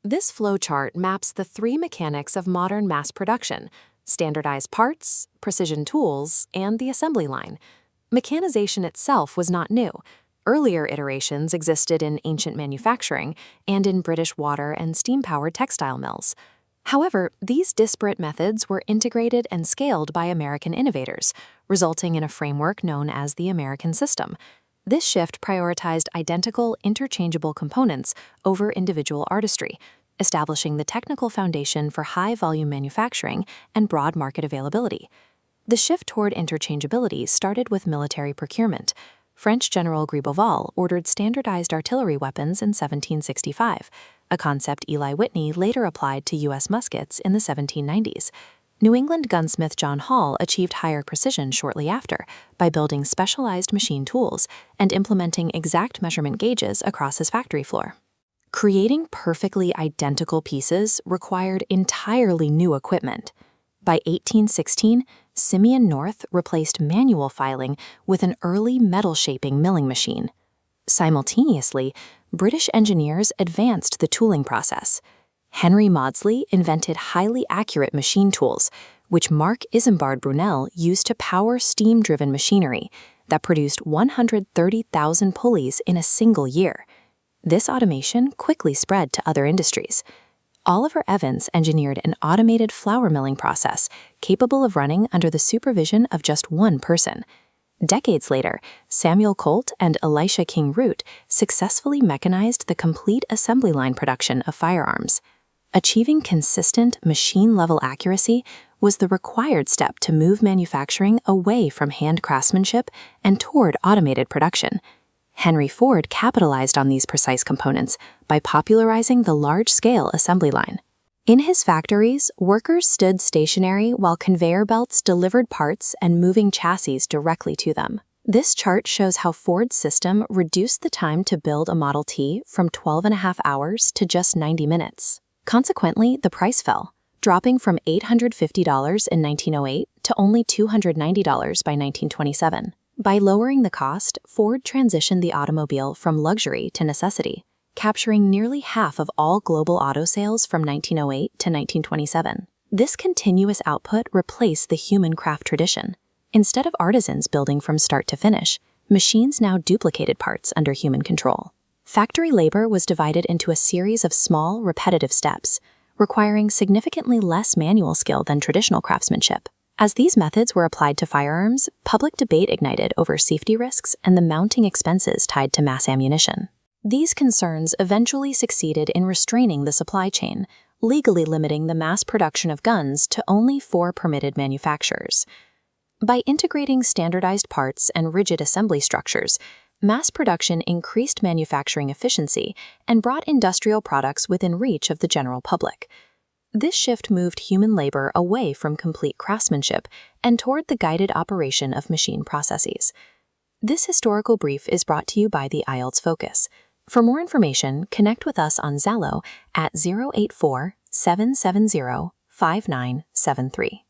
This flowchart maps the three mechanics of modern mass production: standardized parts, precision tools, and the assembly line. Mechanization itself was not new. Earlier iterations existed in ancient manufacturing and in British water and steam-powered textile mills. However, these disparate methods were integrated and scaled by American innovators, resulting in a framework known as the American system. This shift prioritized identical, interchangeable components over individual artistry, establishing the technical foundation for high-volume manufacturing and broad market availability. The shift toward interchangeability started with military procurement. French General Gribeauval ordered standardized artillery weapons in 1765, a concept Eli Whitney later applied to U.S. muskets in the 1790s. New England gunsmith John Hall achieved higher precision shortly after by building specialized machine tools and implementing exact measurement gauges across his factory floor. Creating perfectly identical pieces required entirely new equipment. By 1816, Simeon North replaced manual filing with an early metal-shaping milling machine. Simultaneously, British engineers advanced the tooling process. Henry Maudslay invented highly accurate machine tools, which Marc Isambard Brunel used to power steam-driven machinery that produced 130,000 pulleys in a single year. This automation quickly spread to other industries. Oliver Evans engineered an automated flour milling process capable of running under the supervision of just one person. Decades later, Samuel Colt and Elisha King Root successfully mechanized the complete assembly line production of firearms. Achieving consistent machine-level accuracy was the required step to move manufacturing away from hand craftsmanship and toward automated production. Henry Ford capitalized on these precise components by popularizing the large-scale assembly line. In his factories, workers stood stationary while conveyor belts delivered parts and moving chassis directly to them. This chart shows how Ford's system reduced the time to build a Model T from 12.5 hours to just 90 minutes. Consequently, the price fell, dropping from $850 in 1908 to only $290 by 1927. By lowering the cost, Ford transitioned the automobile from luxury to necessity, capturing nearly half of all global auto sales from 1908 to 1927. This continuous output replaced the human craft tradition. Instead of artisans building from start to finish, machines now duplicated parts under human control. Factory labor was divided into a series of small, repetitive steps, requiring significantly less manual skill than traditional craftsmanship. As these methods were applied to firearms, public debate ignited over safety risks and the mounting expenses tied to mass ammunition. These concerns eventually succeeded in restraining the supply chain, legally limiting the mass production of guns to only 4 permitted manufacturers. By integrating standardized parts and rigid assembly structures, mass production increased manufacturing efficiency and brought industrial products within reach of the general public. This shift moved human labor away from complete craftsmanship and toward the guided operation of machine processes. This historical brief is brought to you by the IELTS Focus. For more information, connect with us on Zalo at 084-770-5973.